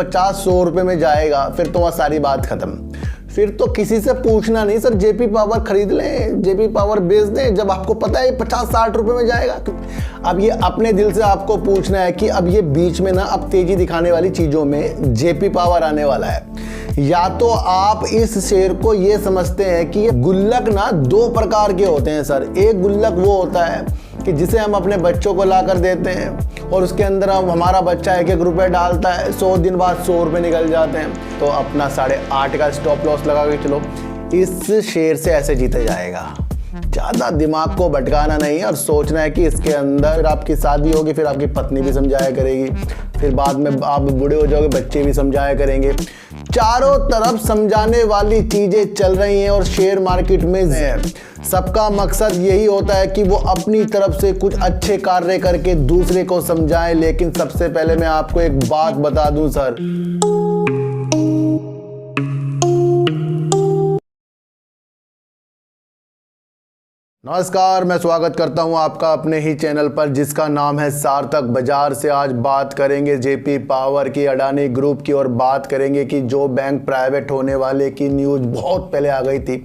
50-100 रुपए में जाएगा फिर तो वहाँ सारी बात खत्म। फिर तो किसी से पूछना नहीं सर, जेपी पावर खरीद लें, जेपी पावर बेच दें, जब आपको पता है 50-60 रुपए में जाएगा। अब ये अपने दिल से आपको पूछना है कि अब ये बीच में ना अब तेजी दिखाने वाली चीज़ों में जेपी पावर आने वाला है। या तो आप इस शेयर को ये समझते हैं कि ये गुल्लक ना 2 प्रकार के होते हैं सर। एक गुल्लक वो होता है कि जिसे हम अपने बच्चों को ला कर देते हैं और उसके अंदर हमारा बच्चा 1-1 रुपये डालता है, 100 दिन बाद 100 रुपये निकल जाते हैं, तो अपना 8.5 का स्टॉप लॉस लगा के चलो, इस शेयर से ऐसे जीते जाएगा। ज़्यादा दिमाग को भटकाना नहीं है और सोचना है कि इसके अंदर फिर आपकी शादी होगी, फिर आपकी पत्नी भी समझाया करेगी, फिर बाद में आप बूढ़े हो जाओगे, बच्चे भी समझाया करेंगे। चारों तरफ समझाने वाली चीजें चल रही हैं और शेयर मार्केट में सबका मकसद यही होता है कि वो अपनी तरफ से कुछ अच्छे कार्य करके दूसरे को समझाएं। लेकिन सबसे पहले मैं आपको एक बात बता दूं सर, नमस्कार, मैं स्वागत करता हूं आपका अपने ही चैनल पर जिसका नाम है सार्थक बाजार से। आज बात करेंगे जेपी पावर की, अडानी ग्रुप की, और बात करेंगे कि जो बैंक प्राइवेट होने वाले की न्यूज़ बहुत पहले आ गई थी,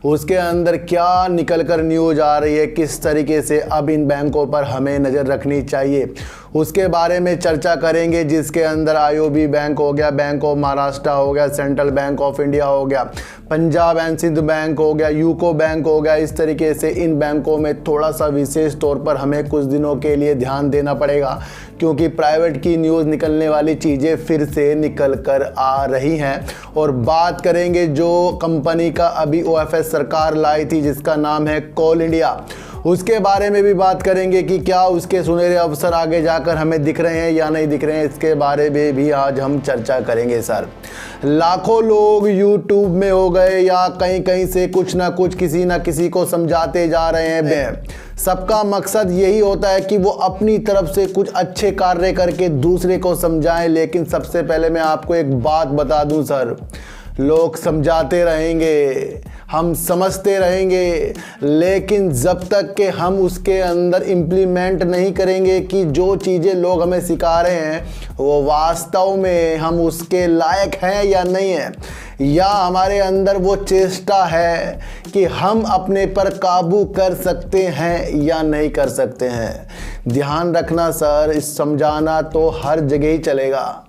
उसके अंदर क्या निकल कर न्यूज़ आ रही है, किस तरीके से अब इन बैंकों पर हमें नज़र रखनी चाहिए, उसके बारे में चर्चा करेंगे। जिसके अंदर आईओबी बैंक हो गया, बैंक ऑफ महाराष्ट्र हो गया, सेंट्रल बैंक ऑफ इंडिया हो गया, पंजाब एंड सिंध बैंक हो गया, यूको बैंक हो गया। इस तरीके से इन बैंकों में थोड़ा सा विशेष तौर पर हमें कुछ दिनों के लिए ध्यान देना पड़ेगा, क्योंकि प्राइवेट की न्यूज़ निकलने वाली चीज़ें फिर से निकल कर आ रही हैं। और बात करेंगे जो कंपनी का अभी ओएफएस सरकार लाई थी जिसका नाम है कोल इंडिया, उसके बारे में भी बात करेंगे कि क्या उसके सुनहरे अवसर आगे जाकर हमें दिख रहे हैं या नहीं दिख रहे हैं। इसके बारे में भी आज हम चर्चा करेंगे सर। लाखों लोग यूट्यूब में हो गए या कहीं कहीं से कुछ ना कुछ किसी ना किसी को समझाते जा रहे हैं। सबका मकसद यही होता है कि वो अपनी तरफ से कुछ अच्छे कार्य करके दूसरे को समझाएं। लेकिन सबसे पहले मैं आपको एक बात बता दूं सर, लोग समझाते रहेंगे, हम समझते रहेंगे, लेकिन जब तक कि हम उसके अंदर इम्प्लीमेंट नहीं करेंगे कि जो चीज़ें लोग हमें सिखा रहे हैं वो वास्तव में हम उसके लायक हैं या नहीं हैं, या हमारे अंदर वो चेष्टा है कि हम अपने पर काबू कर सकते हैं या नहीं कर सकते हैं। ध्यान रखना सर, इस समझाना तो हर जगह ही चलेगा।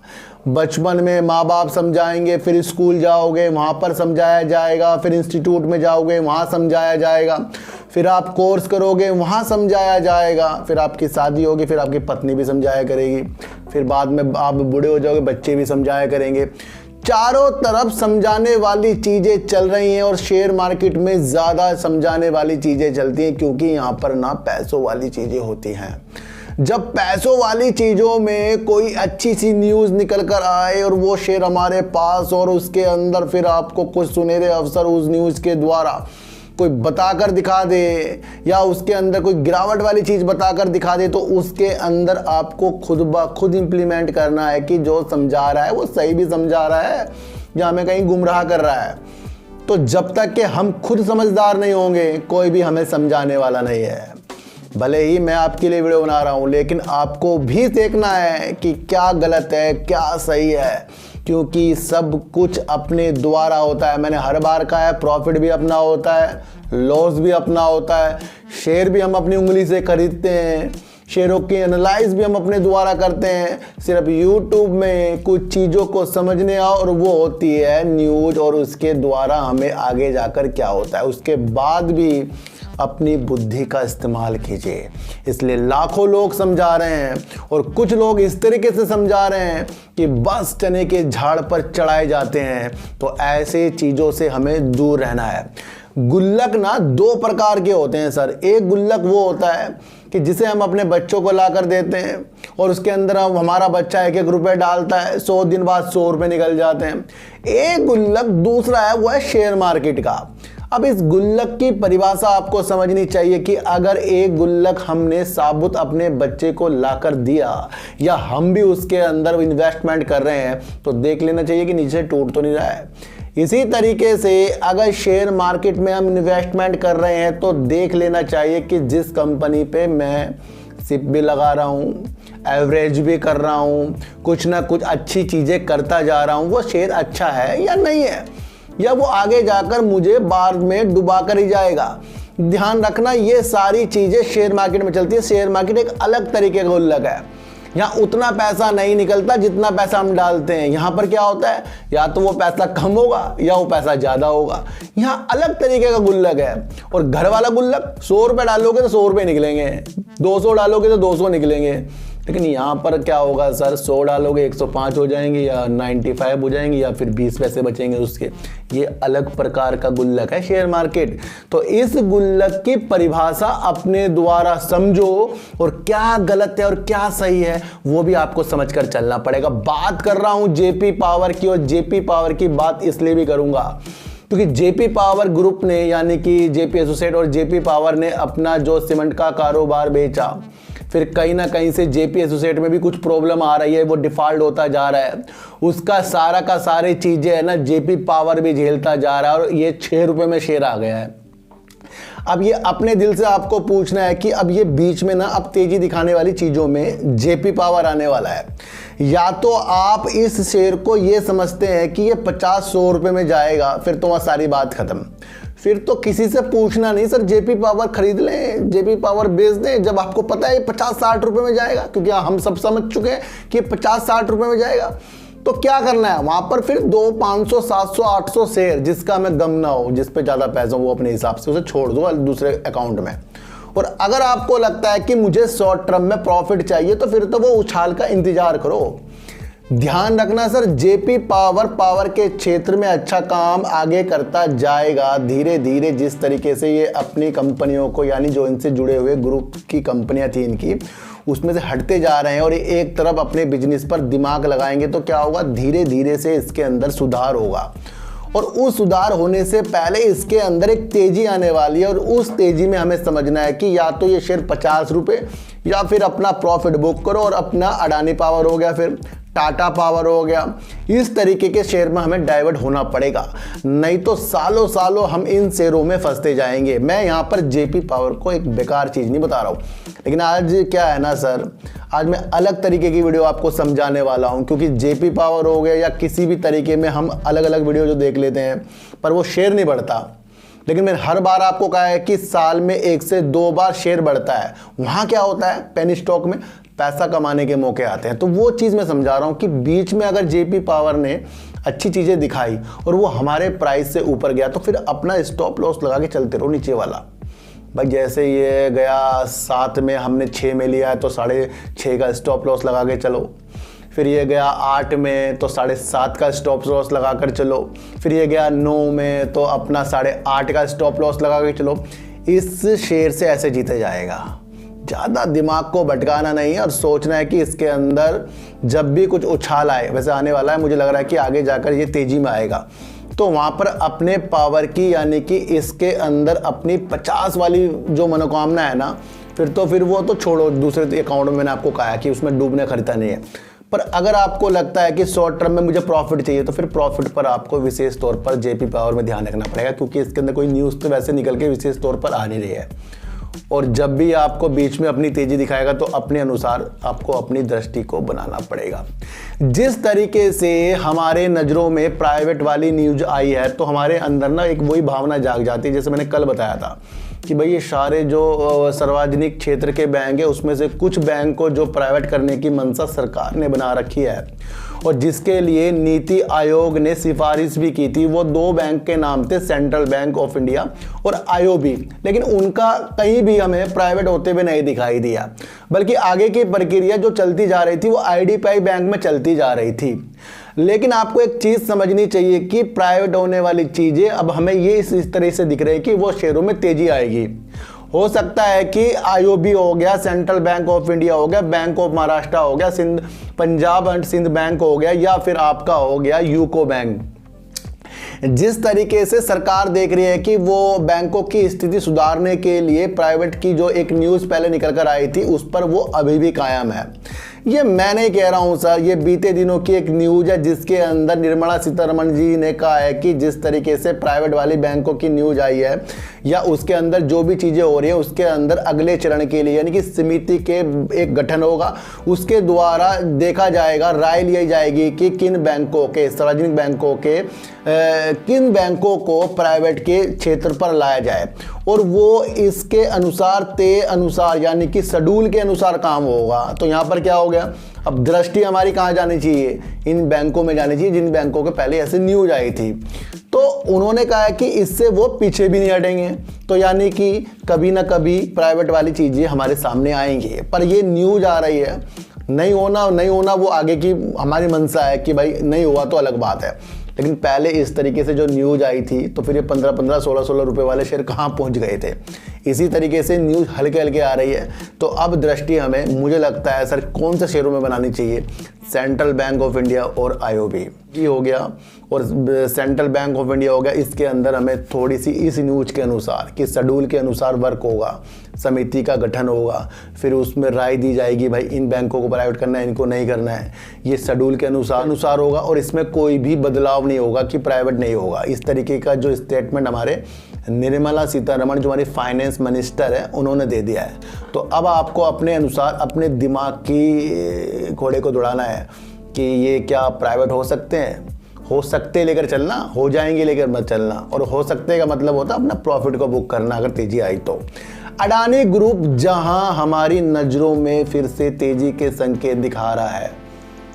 बचपन में माँ बाप समझाएंगे, फिर स्कूल जाओगे वहाँ पर समझाया जाएगा, फिर इंस्टीट्यूट में जाओगे वहाँ समझाया जाएगा, फिर आप कोर्स करोगे वहाँ समझाया जाएगा, फिर आपकी शादी होगी, फिर आपकी पत्नी भी समझाया करेगी, फिर बाद में आप बूढ़े हो जाओगे, बच्चे भी समझाया करेंगे। चारों तरफ समझाने वाली चीज़ें चल रही हैं और शेयर मार्केट में ज़्यादा समझाने वाली चीज़ें चलती हैं, क्योंकि यहाँ पर ना पैसों वाली चीज़ें होती हैं। जब पैसों वाली चीज़ों में कोई अच्छी सी न्यूज़ निकल कर आए और वो शेयर हमारे पास, और उसके अंदर फिर आपको कुछ सुनहरे अवसर उस न्यूज़ के द्वारा कोई बताकर दिखा दे या उसके अंदर कोई गिरावट वाली चीज़ बताकर दिखा दे, तो उसके अंदर आपको खुद ब खुद इम्प्लीमेंट करना है कि जो समझा रहा है वो सही भी समझा रहा है या हमें कहीं गुमराह कर रहा है। तो जब तक कि हम खुद समझदार नहीं होंगे, कोई भी हमें समझाने वाला नहीं है। भले ही मैं आपके लिए वीडियो बना रहा हूँ, लेकिन आपको भी देखना है कि क्या गलत है क्या सही है, क्योंकि सब कुछ अपने द्वारा होता है। मैंने हर बार कहा है, प्रॉफिट भी अपना होता है, लॉस भी अपना होता है। शेयर भी हम अपनी उंगली से खरीदते हैं, शेयरों की एनालाइज भी हम अपने द्वारा करते हैं। सिर्फ यूट्यूब में कुछ चीज़ों को समझने आओ और वो होती है न्यूज़, और उसके द्वारा हमें आगे जाकर क्या होता है उसके बाद भी अपनी बुद्धि का इस्तेमाल कीजिए। इसलिए लाखों लोग समझा रहे हैं और कुछ लोग इस तरीके से समझा रहे हैं कि बस चने के झाड़ पर चढ़ाए जाते हैं। तो ऐसे चीज़ों से हमें दूर रहना है। गुल्लक ना 2 प्रकार के होते हैं सर। एक गुल्लक वो होता है कि जिसे हम अपने बच्चों को ला कर देते हैं और उसके अंदर हमारा बच्चा 1-1 रुपये डालता है, 100 दिन बाद 100 रुपये निकल जाते हैं। एक गुल्लक दूसरा है, वो है शेयर मार्केट का। अब इस गुल्लक की परिभाषा आपको समझनी चाहिए कि अगर एक गुल्लक हमने साबुत अपने बच्चे को लाकर दिया या हम भी उसके अंदर इन्वेस्टमेंट कर रहे हैं, तो देख लेना चाहिए कि नीचे टूट तो नहीं रहा है। इसी तरीके से अगर शेयर मार्केट में हम इन्वेस्टमेंट कर रहे हैं तो देख लेना चाहिए कि जिस कंपनी पे मैं सिप भी लगा रहा हूँ, एवरेज भी कर रहा हूँ, कुछ ना कुछ अच्छी चीज़ें करता जा रहा हूँ, वो शेयर अच्छा है या नहीं है, या वो आगे जाकर मुझे बाद में डुबा कर ही जाएगा। ध्यान रखना, ये सारी चीज़ें शेयर मार्केट में चलती है। शेयर मार्केट एक अलग तरीके का गुल्लक है। यहाँ उतना पैसा नहीं निकलता जितना पैसा हम डालते हैं। यहाँ पर क्या होता है, या तो वो पैसा कम होगा या वो पैसा ज़्यादा होगा। यहाँ अलग तरीके का गुल्लक है। और घर वाला गुल्लक, 100 रुपये डालोगे तो 100 रुपये निकलेंगे, 200 डालोगे तो 200 निकलेंगे। लेकिन यहाँ पर क्या होगा सर, 100 डालोगे 105 हो जाएंगे या 95 हो जाएंगे या फिर 20 पैसे बचेंगे उसके। ये अलग प्रकार का गुल्लक है शेयर मार्केट। तो इस गुल्लक की परिभाषा अपने द्वारा समझो, और क्या गलत है और क्या सही है वो भी आपको समझकर चलना पड़ेगा। बात कर रहा हूँ जेपी पावर की, और जेपी पावर की बात इसलिए भी करूँगा क्योंकि जेपी पावर ग्रुप ने, यानी कि जेपी एसोसिएट और जेपी पावर ने अपना जो सीमेंट का कारोबार बेचा, फिर कहीं ना कहीं से जेपी एसोसिएट में भी कुछ प्रॉब्लम आ रही है, वो डिफॉल्ट होता जा रहा है। उसका सारा का सारे चीज़ें है ना, जेपी पावर भी झेलता जा रहा है, और ये 6 रुपये में शेयर आ गया है। अब ये अपने दिल से आपको पूछना है कि अब ये बीच में ना अब तेजी दिखाने वाली चीज़ों में जेपी पावर आने वाला है। या तो आप इस शेयर को ये समझते हैं कि ये 50-100 रुपये में जाएगा, फिर तो वहाँ सारी बात खत्म। फिर तो किसी से पूछना नहीं, सर जेपी पावर खरीद लें, जेपी पावर बेच दें, जब आपको पता है ये 50-60 रुपये में जाएगा, क्योंकि हम सब समझ चुके हैं कि 50-60 रुपये में जाएगा। तो क्या करना है वहाँ पर, फिर 200, 500, 700, 800 शेयर जिसका हमें गम ना हो, जिस पे ज़्यादा पैसा हो वो अपने हिसाब से उसे छोड़ दो दूसरे अकाउंट में। और अगर आपको लगता है कि मुझे शॉर्ट टर्म में प्रॉफिट चाहिए तो फिर तो वो उछाल का इंतजार करो। ध्यान रखना सर, जेपी पावर के क्षेत्र में अच्छा काम आगे करता जाएगा धीरे धीरे। जिस तरीके से ये अपनी कंपनियों को, यानी जो इनसे जुड़े हुए ग्रुप की कंपनियां थी इनकी, उसमें से हटते जा रहे हैं और एक तरफ अपने बिजनेस पर दिमाग लगाएंगे, तो क्या होगा, धीरे धीरे से इसके अंदर सुधार होगा। और उस सुधार होने से पहले इसके अंदर एक तेजी आने वाली है, और उस तेजी में हमें समझना है कि या तो ये शेयर 50 रुपये, या फिर अपना प्रॉफिट बुक करो और अपना अडानी पावर हो गया, फिर टाटा पावर हो गया, इस तरीके के शेयर में हमें डाइवर्ट होना पड़ेगा। नहीं तो सालों सालों हम इन शेयरों में फंसते जाएंगे। मैं यहाँ पर जेपी पावर को एक बेकार चीज़ नहीं बता रहा हूँ, लेकिन आज क्या है ना सर, आज मैं अलग तरीके की वीडियो आपको समझाने वाला हूँ। क्योंकि जेपी पावर हो गया या किसी भी तरीके में हम अलग अलग वीडियो जो देख लेते हैं, पर वो शेयर नहीं बढ़ता। लेकिन मैंने हर बार आपको कहा है कि साल में 1 से 2 बार शेयर बढ़ता है। वहाँ क्या होता है, पेनी स्टॉक में पैसा कमाने के मौके आते हैं। तो वो चीज़ मैं समझा रहा हूँ कि बीच में अगर जेपी पावर ने अच्छी चीज़ें दिखाई और वो हमारे प्राइस से ऊपर गया, तो फिर अपना स्टॉप लॉस लगा के चलते रहो नीचे वाला। भाई जैसे ये गया 7 में, हमने 6 में लिया है तो 6.5 का स्टॉप लॉस लगा के चलो। फिर ये गया 8 में तो 7.5 का स्टॉप लॉस लगा कर चलो। फिर ये गया 9 में तो अपना 8.5 का स्टॉप लॉस लगा के चलो। इस शेयर से ऐसे जीते जाएगा। ज़्यादा दिमाग को भटकाना नहीं है और सोचना है कि इसके अंदर जब भी कुछ उछाल आए, वैसे आने वाला है, मुझे लग रहा है कि आगे जाकर ये तेज़ी में आएगा, तो वहाँ पर अपने पावर की, यानी कि इसके अंदर अपनी 50 वाली जो मनोकामना है ना, फिर वो तो छोड़ो, दूसरे अकाउंट में मैंने आपको कहा कि उसमें डूबने खरीदता नहीं है। पर अगर आपको लगता है कि शॉर्ट टर्म में मुझे प्रॉफिट चाहिए, तो फिर प्रॉफिट पर आपको विशेष तौर पर जेपी पावर में ध्यान रखना पड़ेगा, क्योंकि इसके अंदर कोई न्यूज़ तो वैसे निकल के विशेष तौर पर आ नहीं रही है। और जब भी आपको बीच में अपनी तेजी दिखाएगा तो अपने अनुसार आपको अपनी दृष्टि को बनाना पड़ेगा। जिस तरीके से हमारे नज़रों में प्राइवेट वाली न्यूज आई है, तो हमारे अंदर ना एक वही भावना जाग जाती है, जैसे मैंने कल बताया था कि भाई ये सारे जो सार्वजनिक क्षेत्र के बैंक है, उसमें से कुछ बैंक को जो प्राइवेट करने की मंशा सरकार ने बना रखी है और जिसके लिए नीति आयोग ने सिफारिश भी की थी, वो 2 बैंक के नाम थे, सेंट्रल बैंक ऑफ इंडिया और आईओबी। लेकिन उनका कहीं भी हमें प्राइवेट होते हुए नहीं दिखाई दिया, बल्कि आगे की प्रक्रिया जो चलती जा रही थी वो आईडीबीआई बैंक में चलती जा रही थी। लेकिन आपको एक चीज़ समझनी चाहिए कि प्राइवेट होने वाली चीज़ें अब हमें ये इस तरह से दिख रही है कि वो शेयरों में तेजी आएगी। हो सकता है कि आईओबी हो गया, सेंट्रल बैंक ऑफ इंडिया हो गया, बैंक ऑफ महाराष्ट्र हो गया, पंजाब एंड सिंध बैंक हो गया, या फिर आपका हो गया यूको बैंक। जिस तरीके से सरकार देख रही है कि वो बैंकों की स्थिति सुधारने के लिए प्राइवेट की जो एक न्यूज़ पहले निकल कर आई थी, उस पर वो अभी भी कायम है। ये मैं नहीं कह रहा हूं सर, ये बीते दिनों की एक न्यूज है जिसके अंदर निर्मला सीतारमण जी ने कहा है कि जिस तरीके से प्राइवेट वाली बैंकों की न्यूज आई है या उसके अंदर जो भी चीज़ें हो रही है उसके अंदर अगले चरण के लिए यानी कि समिति के एक गठन होगा, उसके द्वारा देखा जाएगा, राय ली जाएगी कि किन बैंकों के, सार्वजनिक बैंकों के किन बैंकों को प्राइवेट के क्षेत्र पर लाया जाए और वो इसके अनुसार यानी कि शेड्यूल के अनुसार काम होगा। तो यहाँ पर क्या हो गया, अब दृष्टि हमारी कहाँ जानी चाहिए, इन बैंकों में जानी चाहिए जिन बैंकों के पहले ऐसे न्यूज आई थी। तो उन्होंने कहा है कि इससे वो पीछे भी नहीं हटेंगे, तो यानी कि कभी ना कभी प्राइवेट वाली चीज़ें हमारे सामने आएंगी। पर ये न्यूज आ रही है, नहीं होना वो आगे की हमारी मंशा है कि भाई नहीं हुआ तो अलग बात है, लेकिन पहले इस तरीके से जो न्यूज आई थी तो फिर ये 15-15, 16-16 रुपए वाले शेयर कहाँ पहुँच गए थे। इसी तरीके से न्यूज़ हल्के हल्के आ रही है। तो अब दृष्टि हमें, मुझे लगता है सर, कौन से शेयरों में बनानी चाहिए, सेंट्रल बैंक ऑफ इंडिया और आईओबी ये हो गया और सेंट्रल बैंक ऑफ इंडिया हो गया। इसके अंदर हमें थोड़ी सी इस न्यूज के अनुसार कि शेड्यूल के अनुसार वर्क होगा, समिति का गठन होगा, फिर उसमें राय दी जाएगी भाई इन बैंकों को प्राइवेट करना है, इनको नहीं करना है। ये शेड्यूल के अनुसार होगा और इसमें कोई भी बदलाव नहीं होगा कि प्राइवेट नहीं होगा। इस तरीके का जो स्टेटमेंट हमारे निर्मला सीतारमण जो हमारी फाइनेंस मिनिस्टर है उन्होंने दे दिया है। तो अब आपको अपने अनुसार अपने दिमाग की घोड़े को दौड़ाना है कि ये क्या प्राइवेट हो सकते हैं, हो सकते लेकर चलना, हो जाएंगे लेकर मत चलना। और हो सकते का मतलब होता है अपना प्रॉफिट को बुक करना अगर तेजी आई तो। अडानी ग्रुप जहां हमारी नज़रों में फिर से तेजी के संकेत दिखा रहा है,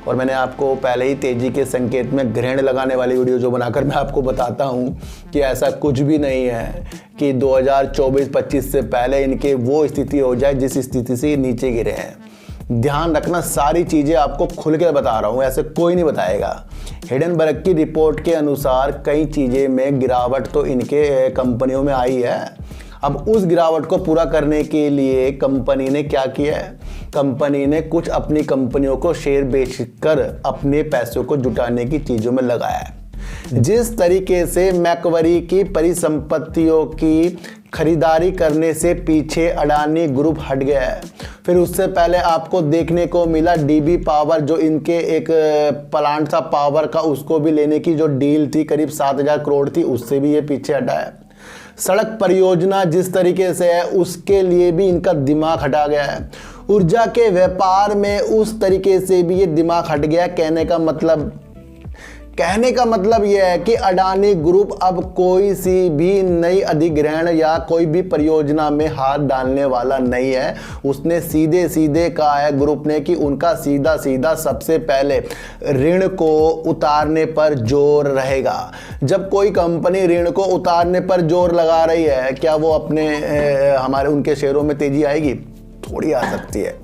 और मैंने आपको पहले ही तेजी के संकेत में ग्रहण लगाने वाली वीडियो जो बनाकर मैं आपको बताता हूं कि ऐसा कुछ भी नहीं है कि 2024-25 से पहले इनके वो स्थिति हो जाए जिस स्थिति से ये नीचे गिरे हैं। ध्यान रखना, सारी चीज़ें आपको खुल के बता रहा हूँ, ऐसे कोई नहीं बताएगा। हिडनबर्ग की रिपोर्ट के अनुसार कई चीज़ें में गिरावट तो इनके कंपनियों में आई है। अब उस गिरावट को पूरा करने के लिए कंपनी ने क्या किया है, कंपनी ने कुछ अपनी कंपनियों को शेयर बेचकर अपने पैसों को जुटाने की चीज़ों में लगाया है। जिस तरीके से मैकवरी की परिसंपत्तियों की खरीदारी करने से पीछे अडानी ग्रुप हट गया है। फिर उससे पहले आपको देखने को मिला डीबी पावर, जो इनके एक प्लांट था पावर का, उसको भी लेने की जो डील थी करीब 7,000 करोड़ थी, उससे भी ये पीछे हटा है। सड़क परियोजना जिस तरीके से है उसके लिए भी इनका दिमाग हटा गया है। ऊर्जा के व्यापार में उस तरीके से भी ये दिमाग हट गया। कहने का मतलब यह है कि अडानी ग्रुप अब कोई सी भी नई अधिग्रहण या कोई भी परियोजना में हाथ डालने वाला नहीं है। उसने सीधे कहा है ग्रुप ने कि उनका सीधा सबसे पहले ऋण को उतारने पर जोर रहेगा। जब कोई कंपनी ऋण को उतारने पर जोर लगा रही है, क्या वो हमारे उनके शेयरों में तेजी आएगी? थोड़ी आ सकती है,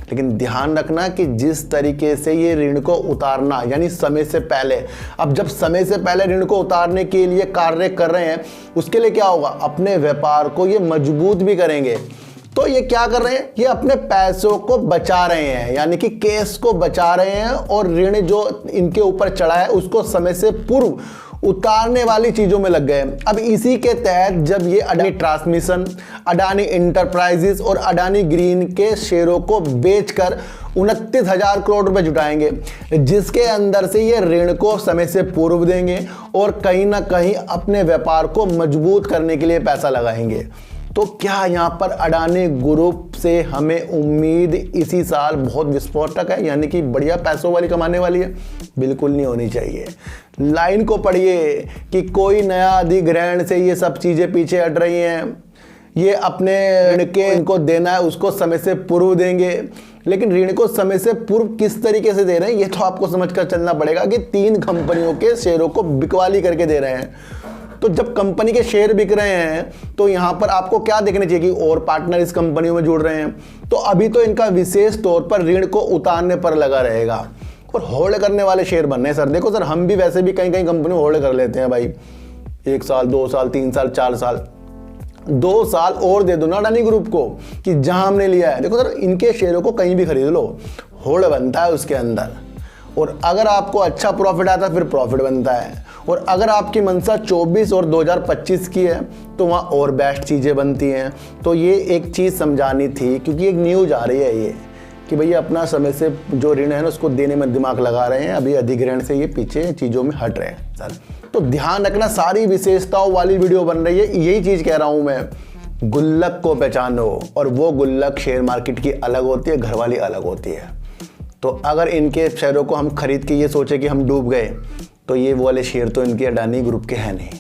लेकिन ध्यान रखना कि जिस तरीके से ये ऋण को उतारना यानी समय से पहले, अब जब समय से पहले ऋण को उतारने के लिए कार्य कर रहे हैं, उसके लिए क्या होगा, अपने व्यापार को ये मजबूत भी करेंगे। तो ये क्या कर रहे हैं, ये अपने पैसों को बचा रहे हैं, यानी कि कैश को बचा रहे हैं और ऋण जो इनके ऊपर चढ़ा है उसको समय से पूर्व उतारने वाली चीजों में लग गए। अब इसी के तहत जब ये अडानी ट्रांसमिशन, अडानी इंटरप्राइजेस और अडानी ग्रीन के शेयरों को बेचकर 29,000 करोड़ रुपए जुटाएंगे, जिसके अंदर से ये ऋण को समय से पूर्व देंगे और कहीं ना कहीं अपने व्यापार को मजबूत करने के लिए पैसा लगाएंगे। तो क्या यहाँ पर अडानी ग्रुप से हमें उम्मीद इसी साल बहुत विस्फोटक है, यानी कि बढ़िया पैसों वाली कमाने वाली है? बिल्कुल नहीं होनी चाहिए। लाइन को पढ़िए कि कोई नया अधिग्रहण से ये सब चीज़ें पीछे हट रही हैं। ये अपने ऋण के इनको देना है उसको समय से पूर्व देंगे, लेकिन ऋण को समय से पूर्व किस तरीके से दे रहे हैं ये तो आपको समझकर चलना पड़ेगा कि 3 कंपनियों के शेयरों को बिकवाली करके दे रहे हैं। तो जब कंपनी के शेयर बिक रहे हैं तो यहाँ पर आपको क्या देखना चाहिए कि और पार्टनर इस कंपनियों में जुड़ रहे हैं। तो अभी तो इनका विशेष तौर पर ऋण को उतारने पर लगा रहेगा और होल्ड करने वाले शेयर बनने हैं। सर देखो सर, हम भी वैसे भी कहीं कंपनी होल्ड कर लेते हैं भाई, 1 साल 2 साल 3 साल 4 साल, 2 साल और दे दो ना अडानी ग्रुप को कि जहां हमने लिया है। देखो सर, इनके शेयरों को कहीं भी खरीद लो, होल्ड बनता है उसके अंदर, और अगर आपको अच्छा प्रॉफिट आता है फिर प्रॉफिट बनता है। और अगर आपकी मंशा 24 और 2025 की है तो वहाँ और बेस्ट चीज़ें बनती हैं। तो ये एक चीज़ समझानी थी, क्योंकि एक न्यूज़ आ रही है, कि भैया अपना समय से जो ऋण है ना उसको देने में दिमाग लगा रहे हैं, अभी अधिग्रहण से ये पीछे चीज़ों में हट रहे हैं सर। तो ध्यान रखना, सारी विशेषताओं वाली वीडियो बन रही है, यही चीज़ कह रहा हूँ मैं। गुल्लक को पहचानो, और वो गुल्लक शेयर मार्केट की अलग होती है, घर वाली अलग होती है। तो अगर इनके शेयरों को हम खरीद के ये सोचे कि हम डूब गए, तो ये वो वाले शेयर तो इनके अडानी ग्रुप के हैं नहीं,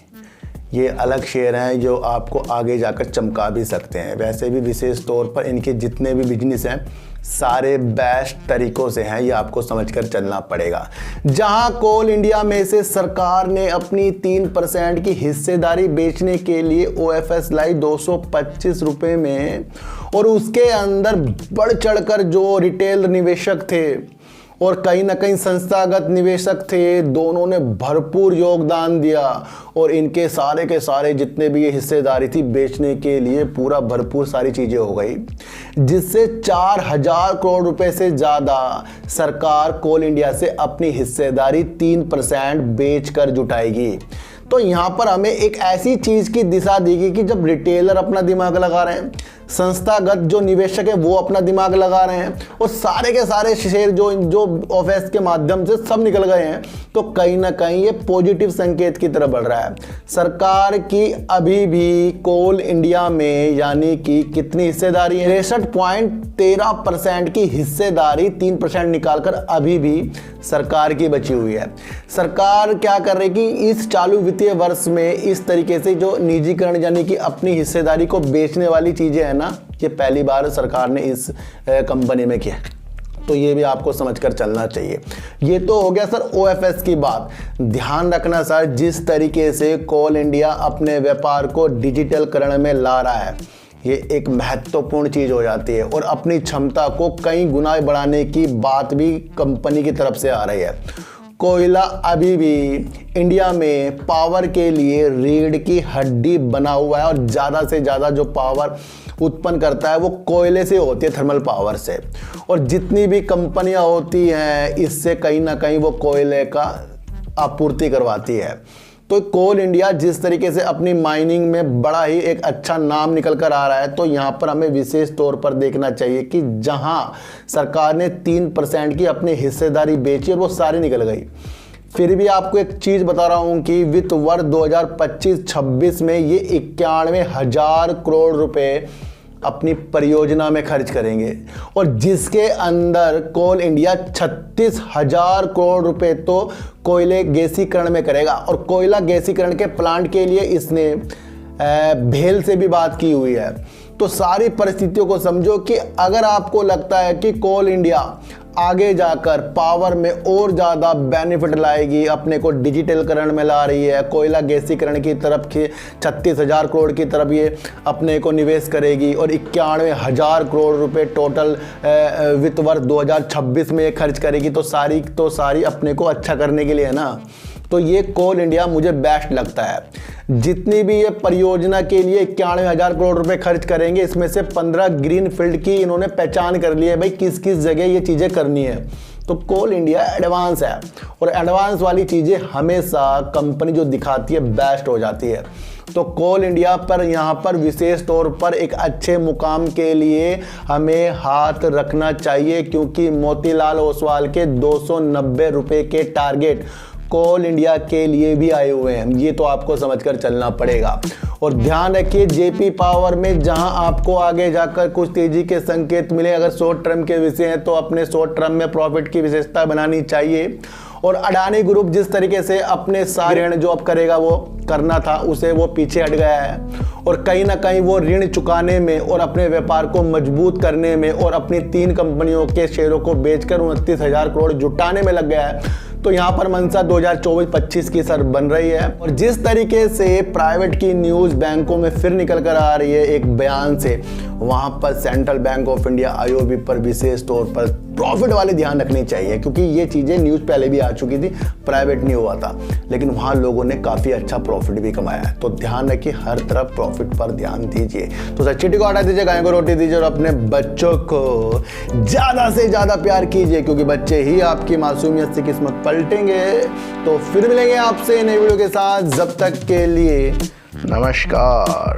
ये अलग शेयर हैं जो आपको आगे जाकर चमका भी सकते हैं। वैसे भी विशेष तौर पर इनके जितने भी बिजनेस हैं सारे बेस्ट तरीक़ों से हैं, ये आपको समझकर चलना पड़ेगा। जहां कोल इंडिया में से सरकार ने अपनी 3% की हिस्सेदारी बेचने के लिए OFS लाई 225 रुपये में, और उसके अंदर बढ़ चढ़कर जो रिटेल निवेशक थे और कहीं ना कहीं संस्थागत निवेशक थे, दोनों ने भरपूर योगदान दिया, और इनके सारे के सारे जितने भी ये हिस्सेदारी थी बेचने के लिए पूरा भरपूर सारी चीज़ें हो गई, जिससे 4000 करोड़ रुपए से ज़्यादा सरकार कोल इंडिया से अपनी हिस्सेदारी 3% बेचकर जुटाएगी। तो यहाँ पर हमें एक ऐसी चीज़ की दिशा दी गई कि जब रिटेलर अपना दिमाग लगा रहे हैं, संस्थागत जो निवेशक है वो अपना दिमाग लगा रहे हैं, और सारे के सारे शेयर जो OFS के माध्यम से सब निकल गए हैं, तो कहीं ना कहीं ये पॉजिटिव संकेत की तरफ बढ़ रहा है। सरकार की अभी भी कोल इंडिया में यानी कि कितनी हिस्सेदारी है, 63.13% की हिस्सेदारी 3% निकालकर अभी भी सरकार की बची हुई है। सरकार क्या कर रही है कि इस चालू वित्तीय वर्ष में इस तरीके से जो निजीकरण यानी कि अपनी हिस्सेदारी को बेचने वाली चीज़ें हैं ना, ये पहली बार सरकार ने इस कंपनी में किया। तो ये भी आपको समझकर चलना चाहिए। ये तो हो गया सर OFS की बात। ध्यान रखना सर, जिस तरीके से कोल इंडिया अपने व्यापार को डिजिटलकरण में ला रहा है, ये एक महत्वपूर्ण चीज़ हो जाती है, और अपनी क्षमता को कई गुना बढ़ाने की बात भी कंपनी की तरफ से आ रही है। कोयला अभी भी इंडिया में पावर के लिए रीढ़ की हड्डी बना हुआ है, और ज़्यादा से ज़्यादा जो पावर उत्पन्न करता है वो कोयले से होती है, थर्मल पावर से, और जितनी भी कंपनियां होती हैं इससे कहीं ना कहीं वो कोयले का आपूर्ति करवाती है। तो कोल इंडिया जिस तरीके से अपनी माइनिंग में बड़ा ही एक अच्छा नाम निकल कर आ रहा है, तो यहाँ पर हमें विशेष तौर पर देखना चाहिए कि जहाँ सरकार ने 3% की अपनी हिस्सेदारी बेची और वो सारी निकल गई, फिर भी आपको एक चीज़ बता रहा हूँ कि वित्त वर्ष 2025-26 में ये 91,000 करोड़ रुपए अपनी परियोजना में खर्च करेंगे, और जिसके अंदर कोल इंडिया 36,000 करोड़ रुपए तो कोयले गैसीकरण में करेगा। और कोयला गैसीकरण के प्लांट के लिए इसने भेल से भी बात की हुई है। तो सारी परिस्थितियों को समझो कि अगर आपको लगता है कि कोल इंडिया आगे जाकर पावर में और ज़्यादा बेनिफिट लाएगी, अपने को डिजिटलकरण में ला रही है, कोयला गैसीकरण की तरफ की 36,000 करोड़ की तरफ ये अपने को निवेश करेगी, और 91,000 करोड़ रुपए टोटल वित्त वर्ष 2026 में ये खर्च करेगी, तो सारी अपने को अच्छा करने के लिए है ना। तो ये कोल इंडिया मुझे बेस्ट लगता है। जितनी भी ये परियोजना के लिए 91,000 करोड़ रुपए खर्च करेंगे, इसमें से 15 ग्रीन फील्ड की इन्होंने पहचान कर ली है, भाई किस किस जगह ये चीज़ें करनी है। तो कोल इंडिया एडवांस है, और एडवांस वाली चीज़ें हमेशा कंपनी जो दिखाती है बेस्ट हो जाती है। तो कोल इंडिया पर यहाँ पर विशेष तौर पर एक अच्छे मुकाम के लिए हमें हाथ रखना चाहिए, क्योंकि मोतीलाल ओसवाल के 290 रुपये के टारगेट कोल इंडिया के लिए भी आए हुए हैं, ये तो आपको समझकर चलना पड़ेगा। और ध्यान रखिए जेपी पावर में जहां आपको आगे जाकर कुछ तेजी के संकेत मिले, अगर शॉर्ट टर्म के विषय हैं तो अपने शॉर्ट टर्म में प्रॉफिट की विशेषता बनानी चाहिए। और अडानी ग्रुप जिस तरीके से अपने सारे ऋण जो अब करेगा वो करना था उसे वो पीछे हट गया है, और कहीं ना कहीं वो ऋण चुकाने में और अपने व्यापार को मजबूत करने में और अपनी 3 कंपनियों के शेयरों को बेचकर 29,000 करोड़ जुटाने में लग गया है। तो यहाँ पर मंशा 2024-25 की सर बन रही है। और जिस तरीके से प्राइवेट की न्यूज़ बैंकों में फिर निकल कर आ रही है एक बयान से, वहाँ पर central bank of India IOB पर विशेष तौर पर प्रॉफिट वाले ध्यान रखनी चाहिए, क्योंकि ये चीज़ें न्यूज़ पहले भी आ चुकी थी, प्राइवेट नहीं हुआ था, लेकिन वहाँ लोगों ने काफ़ी अच्छा प्रॉफिट भी कमाया है। तो ध्यान रखिए, हर तरफ प्रॉफिट पर ध्यान दीजिए। तो सर चिट्ठी को हटा दीजिए, गाय को रोटी दीजिए, और अपने बच्चों को ज़्यादा से ज़्यादा प्यार कीजिए, क्योंकि बच्चे ही आपकी मासूमियत से किस्मत पलटेंगे। तो फिर मिलेंगे आपसे नई वीडियो के साथ, जब तक के लिए नमस्कार।